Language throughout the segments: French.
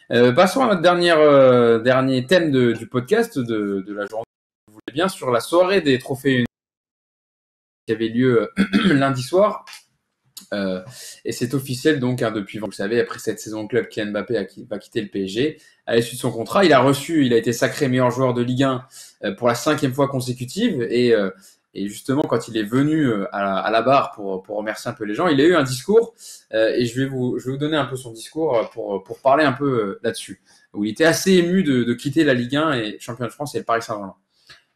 Passons à notre dernier thème du podcast de la journée. Vous voulez bien sur la soirée des trophées qui avait lieu lundi soir. Et c'est officiel donc depuis, vous le savez, après cette saison de club, Kylian Mbappé va quitter le PSG. À l'issue de son contrat, il a été sacré meilleur joueur de Ligue 1 pour la 5e fois consécutive. Et justement, quand il est venu à la barre pour remercier un peu les gens, il a eu un discours. Et je vais vous donner un peu son discours pour parler un peu là-dessus. Où il était assez ému de quitter la Ligue 1 et championnat de France et le Paris Saint-Germain.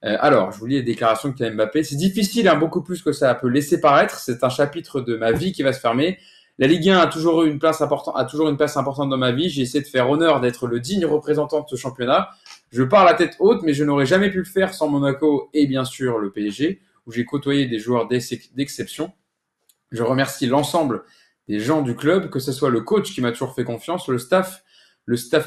Alors, je vous lis les déclarations de Kylian Mbappé. C'est difficile, hein, beaucoup plus que ça peut laisser paraître. C'est un chapitre de ma vie qui va se fermer. La Ligue 1 a toujours une place importante dans ma vie. J'ai essayé de faire honneur d'être le digne représentant de ce championnat. Je pars la tête haute, mais je n'aurais jamais pu le faire sans Monaco et bien sûr le PSG, où j'ai côtoyé des joueurs d'exception. Je remercie l'ensemble des gens du club, que ce soit le coach qui m'a toujours fait confiance, le staff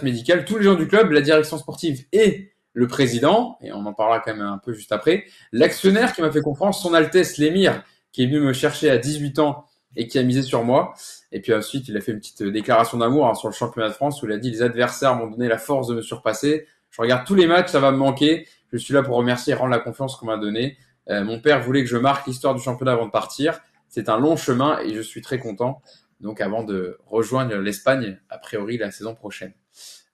médical, tous les gens du club, la direction sportive et le président, et on en parlera quand même un peu juste après, l'actionnaire qui m'a fait confiance, son Altesse l'émir, qui est venu me chercher à 18 ans et qui a misé sur moi. Et puis ensuite, il a fait une petite déclaration d'amour sur le championnat de France où il a dit « Les adversaires m'ont donné la force de me surpasser. Je regarde tous les matchs, ça va me manquer. Je suis là pour remercier et rendre la confiance qu'on m'a donnée. Mon père voulait que je marque l'histoire du championnat avant de partir. C'est un long chemin et je suis très content. Donc avant de rejoindre l'Espagne, a priori la saison prochaine. »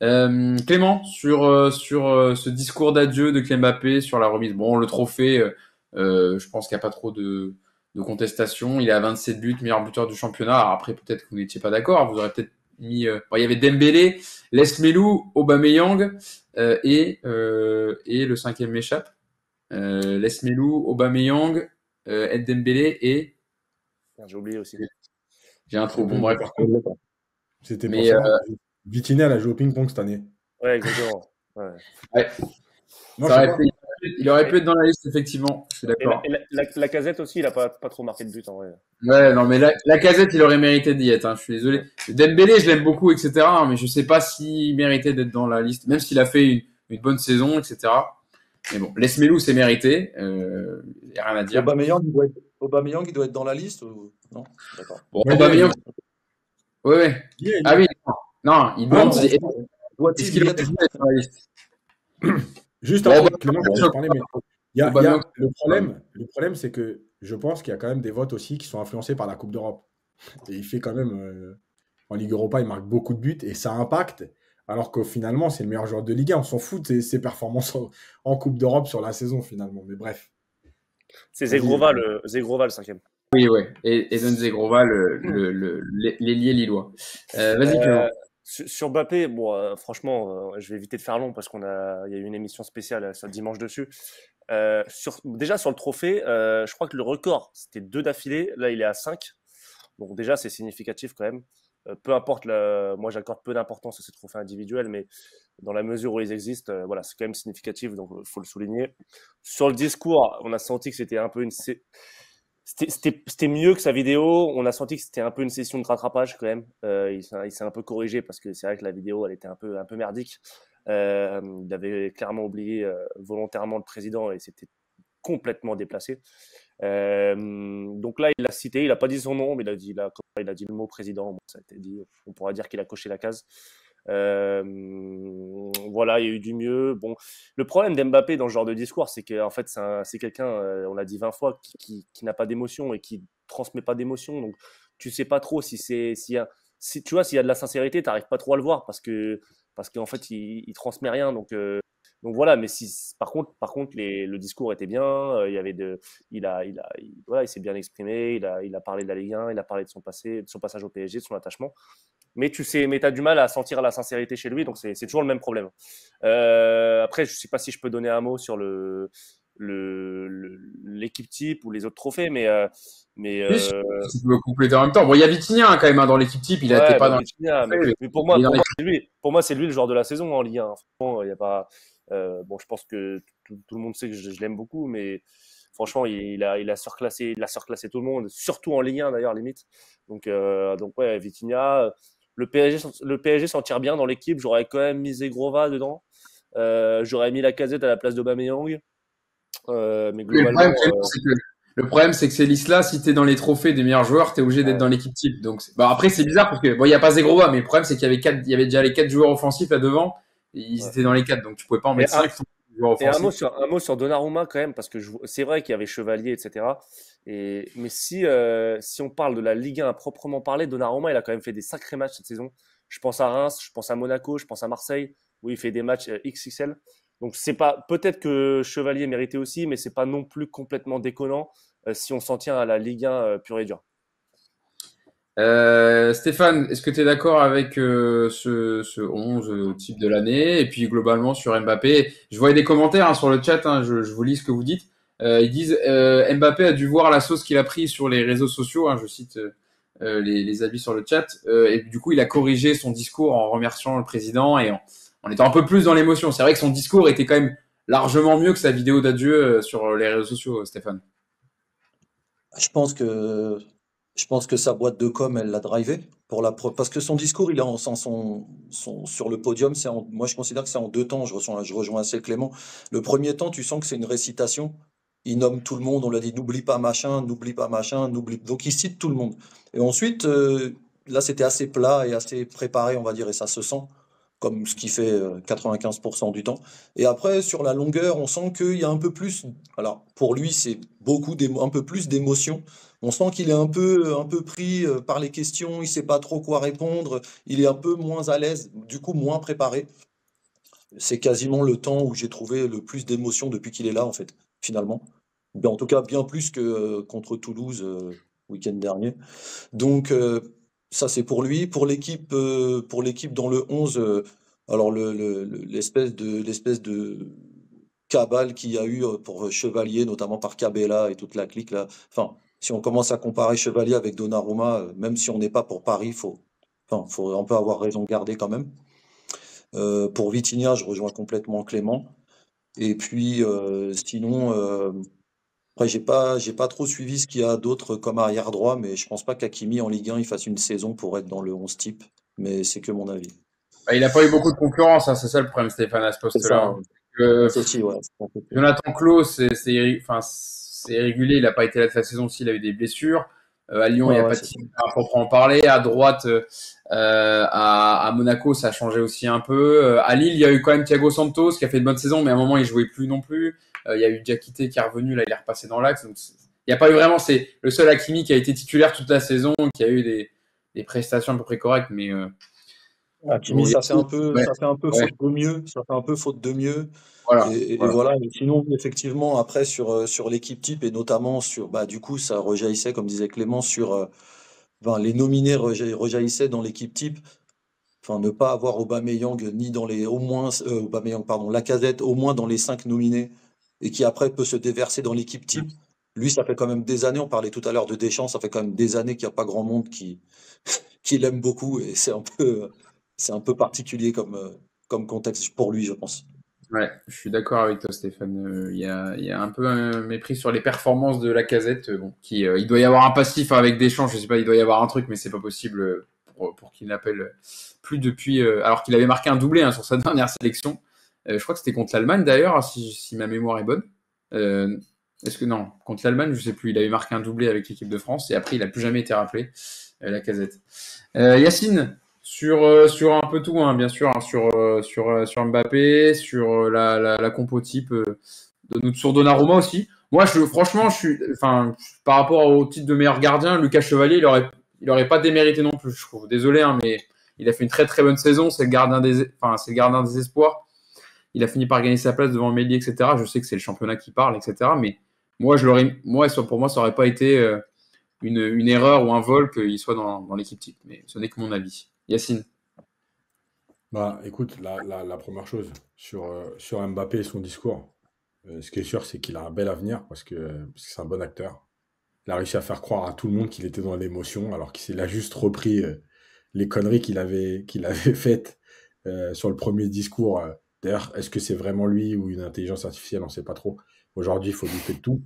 Clément, sur ce discours d'adieu de Kylian Mbappé, sur la remise, bon, le trophée, je pense qu'il n'y a pas trop de contestation. Il est à 27 buts, meilleur buteur du championnat. Alors après, peut-être que vous n'étiez pas d'accord. Vous aurez peut-être mis. Bon, il y avait Dembélé, Lesmelou, Aubameyang et le cinquième m'échappe. Lesmelou, Aubameyang, Dembélé et. J'ai oublié aussi. J'ai un trou. Bon, bref. C'était pour ça. Vitinha, elle a joué au ping-pong cette année. Ouais, exactement. Ouais. Non, il aurait pu être dans la liste, effectivement. Je suis d'accord. Et la Casette aussi, il n'a pas trop marqué de but en vrai. Ouais, non, mais la Casette, il aurait mérité d'y être. Hein, je suis désolé. Dembélé, je l'aime beaucoup, etc. Mais je sais pas s'il méritait d'être dans la liste, même s'il a fait une bonne saison, etc. Mais bon, Lesmelou, c'est mérité. Y a rien à dire. Aubameyang, il doit être dans la liste ou... Non, d'accord. Bon, Aubameyang. Ouais. Ah oui. Non, il demande. Est-ce qu'il doit être dans la liste? Juste après, Clément, je parler, mais le problème, c'est que je pense qu'il y a quand même des votes aussi qui sont influencés par la Coupe d'Europe. Et il fait quand même, en Ligue Europa, il marque beaucoup de buts et ça impacte, alors que finalement, c'est le meilleur joueur de Ligue 1. On s'en fout de ses performances en Coupe d'Europe sur la saison, finalement. Mais bref. C'est Zegrova le 5e. Oui, ouais. Et Eden Zegrova, l'ailier lillois. Vas-y, Clément. Sur Mbappé, bon, franchement, je vais éviter de faire long parce il y a eu une émission spéciale ce dimanche dessus. Déjà sur le trophée, je crois que le record, c'était 2 d'affilée. Là, il est à 5. Donc déjà, c'est significatif quand même. Peu importe, moi j'accorde peu d'importance à ces trophées individuels, mais dans la mesure où ils existent, voilà, c'est quand même significatif, donc il faut le souligner. Sur le discours, on a senti que c'était un peu c'était mieux que sa vidéo. On a senti que c'était un peu une session de rattrapage quand même. Il s'est un peu corrigé parce que c'est vrai que la vidéo, elle était un peu merdique. Il avait clairement oublié volontairement le président et c'était complètement déplacé. Donc là, il l'a cité, il n'a pas dit son nom, mais il a dit le mot président. Bon, ça a été dit. On pourra dire qu'il a coché la case. Voilà, il y a eu du mieux. Bon, le problème d'Mbappé dans ce genre de discours, c'est qu'en fait, c'est quelqu'un, on l'a dit 20 fois, qui n'a pas d'émotion et qui transmet pas d'émotion. Donc, tu sais pas trop si tu vois, s'il y a de la sincérité, t'arrives pas trop à le voir parce qu'en fait, il transmet rien. Donc voilà. Mais par contre, le discours était bien. Il y avait voilà, il s'est bien exprimé. Il a parlé de la Ligue 1, il a parlé de son passé, de son passage au PSG, de son attachement. Mais t'as du mal à sentir la sincérité chez lui, donc c'est toujours le même problème. Après, je sais pas si je peux donner un mot sur l'équipe type ou les autres trophées, mais oui, tu peux compléter en même temps. Bon, il y a Vitinha hein, quand même dans l'équipe type, il était pas dans Vitinha, mais pour moi, c'est lui le joueur de la saison en Ligue 1. Franchement, il y a pas. Bon, je pense que tout le monde sait que je l'aime beaucoup, mais franchement, il a surclassé tout le monde, surtout en Ligue 1 d'ailleurs limite. Donc ouais, Vitinha. Le PSG s'en tire bien dans l'équipe. J'aurais quand même mis Zegrova dedans. J'aurais mis la Casette à la place d'Aubameyang. Mais globalement, Le problème, c'est que ces listes-là, si t'es dans les trophées des meilleurs joueurs, t'es obligé d'être dans l'équipe type. Donc, après, c'est bizarre parce que, bon, il n'y a pas Zegrova, mais le problème, c'est qu'il y avait déjà les 4 joueurs offensifs là devant. Et ils Ouais. étaient dans les 4, donc tu pouvais pas en Et mettre 5 joueurs Et offensifs. un mot sur Donnarumma quand même, parce que c'est vrai qu'il y avait Chevalier, etc. Mais si on parle de la Ligue 1 à proprement parler, Donnarumma, il a quand même fait des sacrés matchs cette saison. Je pense à Reims, je pense à Monaco, je pense à Marseille, où il fait des matchs XXL. Donc c'est pas, peut-être que Chevalier méritait aussi, mais c'est pas non plus complètement déconnant si on s'en tient à la Ligue 1 pure et dure. Stéphane, est-ce que tu es d'accord avec ce 11 type de l'année et puis globalement sur Mbappé? Je voyais des commentaires sur le chat, je vous lis ce que vous dites. Ils disent Mbappé a dû voir la sauce qu'il a pris sur les réseaux sociaux, je cite les avis sur le chat, et du coup il a corrigé son discours en remerciant le président et en étant un peu plus dans l'émotion. C'est vrai que son discours était quand même largement mieux que sa vidéo d'adieu sur les réseaux sociaux, Stéphane. Je pense que, je pense que sa boîte de com, elle l'a drivé. Parce que son discours, il est sur le podium. Moi, je considère que c'est en deux temps. Je rejoins assez Clément. Le premier temps, tu sens que c'est une récitation. Il nomme tout le monde. On l'a dit, n'oublie pas machin, n'oublie pas machin, n'oublie. Donc, il cite tout le monde. Et ensuite, là, c'était assez plat et assez préparé, on va dire, et ça se sent, comme ce qui fait 95% du temps. Et après, sur la longueur, on sent qu'il y a un peu plus. Alors, pour lui, c'est un peu plus d'émotion. On sent qu'il est un peu pris par les questions, il sait pas trop quoi répondre, il est un peu moins à l'aise, du coup moins préparé. C'est quasiment le temps où j'ai trouvé le plus d'émotion depuis qu'il est là, en fait, finalement. Ben, en tout cas, bien plus que contre Toulouse week-end dernier. Donc, ça, c'est pour lui. Pour l'équipe dans le 11, alors l'espèce de cabale qu'il y a eu pour Chevalier, notamment par Cabella et toute la clique là. Enfin, si on commence à comparer Chevalier avec Donnarumma, même si on n'est pas pour Paris, on peut avoir raison de garder quand même. Pour Vitinha, je rejoins complètement Clément. Et puis, sinon, après, j'ai pas trop suivi ce qu'il y a d'autre comme arrière droit, mais je pense pas qu'Hakimi en Ligue 1 il fasse une saison pour être dans le 11 type. Mais c'est que mon avis. Il n'a pas eu beaucoup de concurrence, c'est ça le problème, Stéphane, à ce C'est ça, poste-là. ouais. Euh, C'est aussi, ouais. C'est un peu plus. Jonathan Klaus, c'est irrégulier. Il n'a pas été là de la saison aussi. Il a eu des blessures. À Lyon, il Ouais, n'y a ouais, pas de c'est ça. team à proprement parler. À droite, à Monaco, ça a changé aussi un peu. À Lille, il y a eu quand même Thiago Santos qui a fait une bonne saison, mais à un moment, il jouait plus non plus. Il y a eu Diakité qui est revenu. Là, il est repassé dans l'axe. Donc, il n'y a pas eu vraiment. C'est le seul Hakimi qui a été titulaire toute la saison, qui a eu des prestations à peu près correctes. Mais Hakimi, bon, ouais, ça fait un peu ouais, faute de mieux. Ça fait un peu faute de mieux. voilà, Et voilà. voilà. Et sinon, effectivement, après, sur l'équipe type et notamment du coup, ça rejaillissait, comme disait Clément, les nominés rejaillissaient dans l'équipe type. Enfin, ne pas avoir Aubameyang ni dans les, au moins, Aubameyang, pardon, Lacazette, au moins dans les 5 nominés et qui après peut se déverser dans l'équipe type. Lui, ça fait quand même des années, on parlait tout à l'heure de Deschamps, ça fait quand même des années qu'il n'y a pas grand monde qui l'aime beaucoup et c'est un peu particulier comme contexte pour lui, je pense. Ouais, je suis d'accord avec toi, Stéphane. Il y a un peu un mépris sur les performances de Lacazette. Bon, il doit y avoir un passif avec Deschamps, je sais pas, il doit y avoir un truc, mais c'est pas possible pour qu'il n'appelle plus depuis. Alors qu'il avait marqué un doublé sur sa dernière sélection. Je crois que c'était contre l'Allemagne d'ailleurs, si ma mémoire est bonne. Euh, Est-ce que non, contre l'Allemagne, je sais plus. Il avait marqué un doublé avec l'équipe de France et après il a plus jamais été rappelé, Lacazette. Yacine, sur un peu tout, bien sûr, sur Mbappé, sur la compo type, sur Donnarumma aussi. Moi, franchement, enfin, par rapport au titre de meilleur gardien, Lucas Chevalier, il aurait pas démérité non plus, je trouve. Désolé, mais il a fait une très très bonne saison. C'est le gardien des espoirs. Il a fini par gagner sa place devant Mendy, etc. Je sais que c'est le championnat qui parle, etc. Mais pour moi, ça aurait pas été une erreur ou un vol qu'il soit dans l'équipe type. Mais ce n'est que mon avis. Yacine. Bah, écoute, la première chose sur Mbappé et son discours, ce qui est sûr, c'est qu'il a un bel avenir parce que c'est un bon acteur. Il a réussi à faire croire à tout le monde qu'il était dans l'émotion, alors qu'il a juste repris les conneries qu'il avait faites sur le premier discours. D'ailleurs, est-ce que c'est vraiment lui ou une intelligence artificielle? On ne sait pas trop. Aujourd'hui, il faut douter de tout.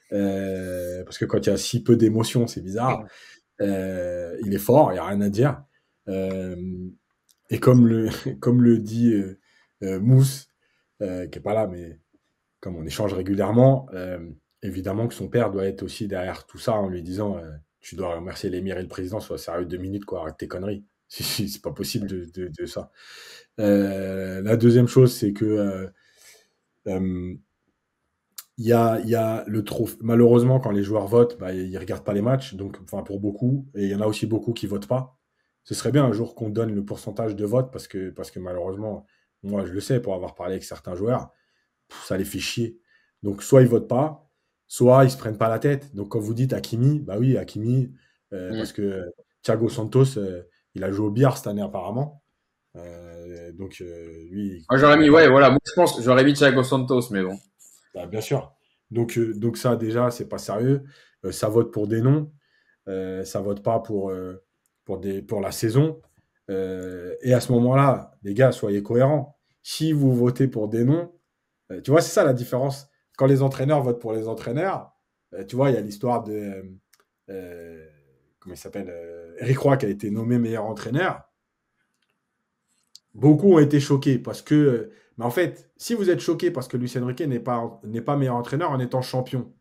Parce que quand il y a si peu d'émotion, c'est bizarre. Il est fort, il n'y a rien à dire. Euh, et comme le dit Mousse, qui n'est pas là, mais comme on échange régulièrement, évidemment que son père doit être aussi derrière tout ça en lui disant tu dois remercier l'émir et le président, sois sérieux 2 minutes, quoi, arrête tes conneries. C'est pas possible de ça. La deuxième chose, c'est que il y a le trophée. Malheureusement, quand les joueurs votent, ils regardent pas les matchs, donc enfin pour beaucoup, et il y en a aussi beaucoup qui votent pas. Ce serait bien un jour qu'on donne le pourcentage de vote parce que malheureusement, moi je le sais pour avoir parlé avec certains joueurs, ça les fait chier. Donc soit ils votent pas, soit ils se prennent pas la tête. Donc quand vous dites Hakimi, bah oui, Hakimi, parce que Thiago Santos, il a joué au billard cette année apparemment. Donc lui. Moi, j'aurais mis, ouais, voilà, moi je pense, j'aurais mis Thiago Santos, mais bon. Bah, bien sûr. Donc ça déjà, c'est pas sérieux. Ça vote pour des noms, ça vote pas pour la saison. Et à ce moment-là, les gars, soyez cohérents. Si vous votez pour des noms, tu vois, c'est ça la différence. Quand les entraîneurs votent pour les entraîneurs, tu vois, il y a l'histoire de comment il s'appelle, Eric Roy qui a été nommé meilleur entraîneur. Beaucoup ont été choqués parce que, mais en fait, si vous êtes choqués parce que Luis Enrique n'est pas meilleur entraîneur en étant champion,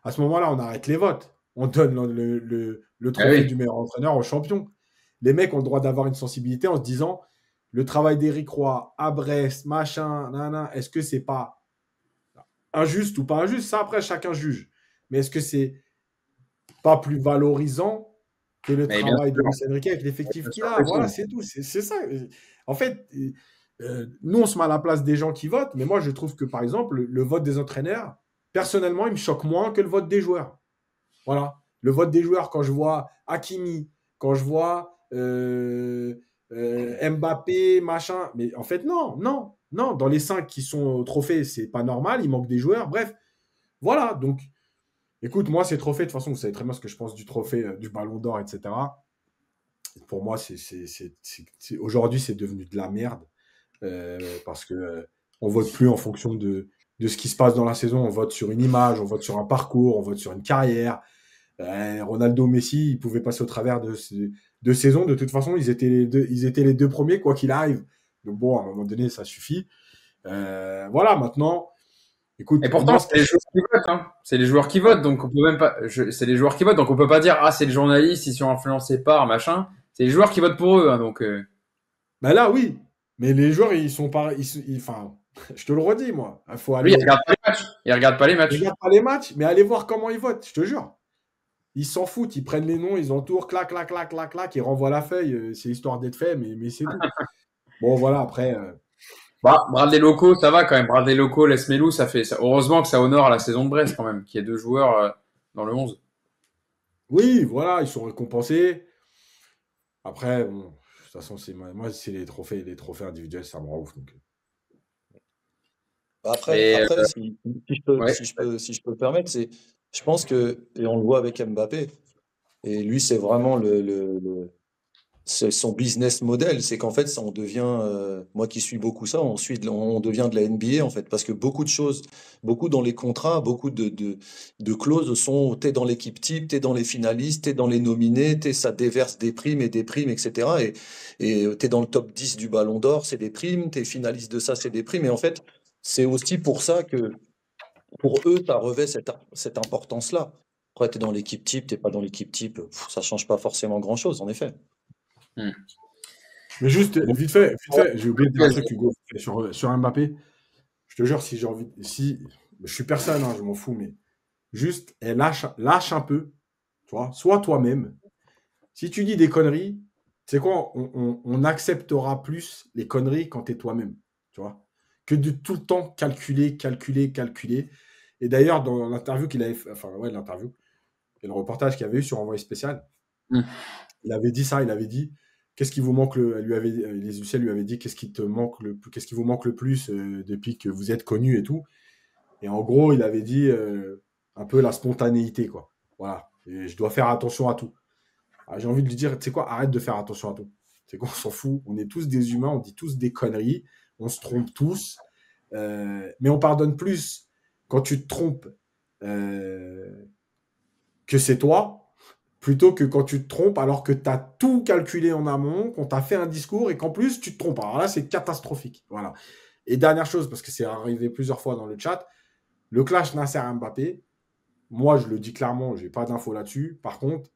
à ce moment-là, on arrête les votes. On donne le trophée du meilleur entraîneur au champion. Les mecs ont le droit d'avoir une sensibilité en se disant le travail d'Éric Roy à Brest, machin, nanana, est-ce que c'est pas injuste ou pas injuste? Ça, après, chacun juge. Mais est-ce que c'est pas plus valorisant que le travail de Luis Enrique avec l'effectif qu'il a? Voilà, c'est tout. C'est ça. En fait, nous, on se met à la place des gens qui votent, mais moi, je trouve que, par exemple, le vote des entraîneurs, personnellement, il me choque moins que le vote des joueurs. Voilà. Le vote des joueurs, quand je vois Hakimi, quand je vois Mbappé, machin. Mais en fait, non. Dans les 5 qui sont au trophée, c'est pas normal. Il manque des joueurs. Bref, voilà. Donc, écoute, moi, ces trophées, de toute façon, vous savez très bien ce que je pense du trophée du Ballon d'Or, etc. Pour moi, aujourd'hui, c'est devenu de la merde. Parce que on vote plus en fonction de ce qui se passe dans la saison. On vote sur une image, on vote sur un parcours, on vote sur une carrière. Ronaldo, Messi, ils pouvaient passer au travers de saisons. De toute façon, ils étaient les deux premiers, quoi qu'il arrive. Donc bon, à un moment donné, ça suffit. Voilà, maintenant, écoute. Et pourtant, c'est les joueurs qui votent. Hein. C'est les joueurs qui votent, donc on peut même pas. C'est les joueurs qui votent, donc on peut pas dire c'est le journaliste, ils sont influencés par machin. C'est les joueurs qui votent pour eux, hein, donc. Ben là, oui. Mais les joueurs, ils sont pas. Enfin, je te le redis, moi. Il faut aller. Lui, il regarde pas les matchs. Il regarde pas les matchs. Il regarde pas les matchs, mais allez voir comment ils votent, je te jure. Ils s'en foutent, ils prennent les noms, ils entourent, clac, clac, clac, clac, clac, ils renvoient la feuille. C'est histoire d'être fait, mais c'est tout. Bon, voilà, après. Bradley Locaux, ça va quand même. Bradley Locaux, Les Melou, ça fait. Heureusement que ça honore la saison de Brest quand même, qu'il y ait 2 joueurs dans le 11. Oui, voilà, ils sont récompensés. Après, bon, de toute façon, moi, c'est les trophées individuels, ça me rend ouf. Donc. Après si je peux me permettre, je pense que, et on le voit avec Mbappé, et lui, c'est vraiment c'est son business model, c'est qu'en fait, ça, on devient, moi qui suis beaucoup ça, on devient de la NBA en fait, parce que beaucoup de choses, beaucoup dans les contrats, beaucoup de clauses sont, t'es dans l'équipe type, t'es dans les finalistes, t'es dans les nominés, ça déverse des primes, etc. Et t'es dans le top 10 du Ballon d'Or, c'est des primes, t'es finaliste de ça, c'est des primes. Et en fait, c'est aussi pour ça que, pour eux, ça revêt cette importance-là. Après, t'es dans l'équipe type, t'es pas dans l'équipe type, ça change pas forcément grand-chose, en effet. Mais juste, vite fait, j'ai oublié de dire un truc, Hugo, sur Mbappé. Je te jure, si je suis personne, hein, je m'en fous, mais juste, lâche un peu, tu vois, sois toi-même. Si tu dis des conneries, c'est quoi, on acceptera plus les conneries quand tu es toi-même, tu vois, que de tout le temps calculer. Et d'ailleurs, dans l'interview qu'il avait fait, l'interview et le reportage qu'il avait eu sur Envoyé spécial, il avait dit ça, il avait dit qu'est-ce qui vous manque les Ucel lui avaient dit qu'est-ce qui vous manque le plus depuis que vous êtes connu et tout. Et en gros, il avait dit un peu la spontanéité, quoi. Voilà. Et je dois faire attention à tout. Alors, j'ai envie de lui dire, tu sais quoi, arrête de faire attention à tout. C'est qu'on s'en fout. On est tous des humains, on dit tous des conneries, on se trompe tous. Mais on pardonne plus quand tu te trompes que c'est toi, plutôt que quand tu te trompes alors que tu as tout calculé en amont, qu'on t'a fait un discours et qu'en plus tu te trompes. Alors là, c'est catastrophique. Voilà. Et dernière chose, parce que c'est arrivé plusieurs fois dans le chat, le clash Nasser Mbappé, moi, je le dis clairement, je n'ai pas d'infos là-dessus. Par contre,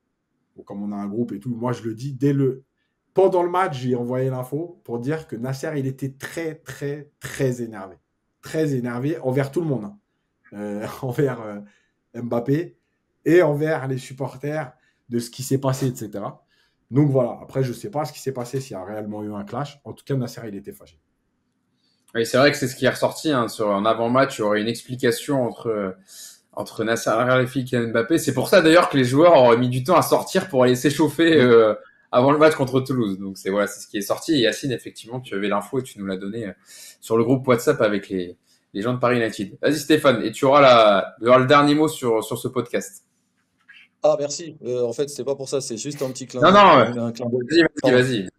comme on a un groupe et tout, moi, je le dis pendant le match, j'ai envoyé l'info pour dire que Nasser, il était très, très, très énervé. Très énervé envers tout le monde. Envers Mbappé et envers les supporters de ce qui s'est passé, etc. Donc voilà, après, je ne sais pas ce qui s'est passé, s'il y a réellement eu un clash. En tout cas, Nasser, il était fâché. Oui, c'est vrai que c'est ce qui est ressorti. Sur un avant-match, il y aurait une explication entre Nasser Al-Khelaifi et Mbappé. C'est pour ça d'ailleurs que les joueurs auraient mis du temps à sortir pour aller s'échauffer avant le match contre Toulouse. Donc c'est ce qui est sorti. Et Yacine, effectivement, tu avais l'info et tu nous l'as donné sur le groupe WhatsApp avec les gens de Paris United. Vas-y Stéphane, et tu auras le dernier mot sur ce podcast. Ah, merci. En fait, c'est pas pour ça, c'est juste un petit clin d'œil. Un clin d'œil. Vas-y.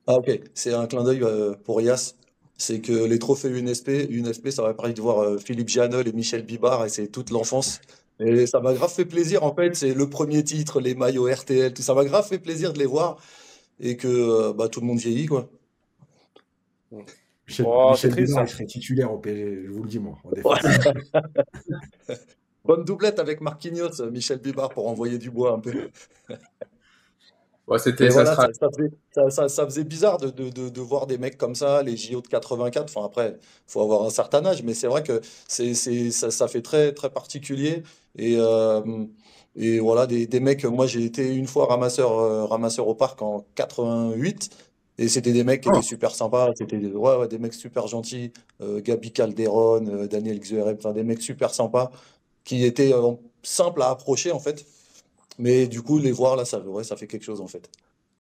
Ah, ok. C'est un clin d'œil pour Yass. C'est que les trophées UNFP, ça m'a permis de voir Philippe Giannol et Michel Bibard, et c'est toute l'enfance. Et ça m'a grave fait plaisir, en fait. C'est le premier titre, les maillots RTL, tout ça m'a grave fait plaisir de les voir et que tout le monde vieillit, quoi. Michel Bibard, il serait titulaire au PSG, je vous le dis, moi. Bonne doublette avec Marquinhos, Michel Bibard, pour envoyer du bois un peu. Ouais, ça faisait bizarre de voir des mecs comme ça, les JO de 84. Enfin, après, il faut avoir un certain âge, mais c'est vrai que ça fait très, très particulier. Et voilà, des mecs, moi j'ai été une fois ramasseur au parc en 88. Et c'était des mecs qui étaient super sympas, c'était des mecs super gentils, Gabi Calderon, Daniel Xuereb, enfin des mecs super sympas qui étaient simples à approcher en fait. Mais du coup, les voir là, ça fait quelque chose en fait.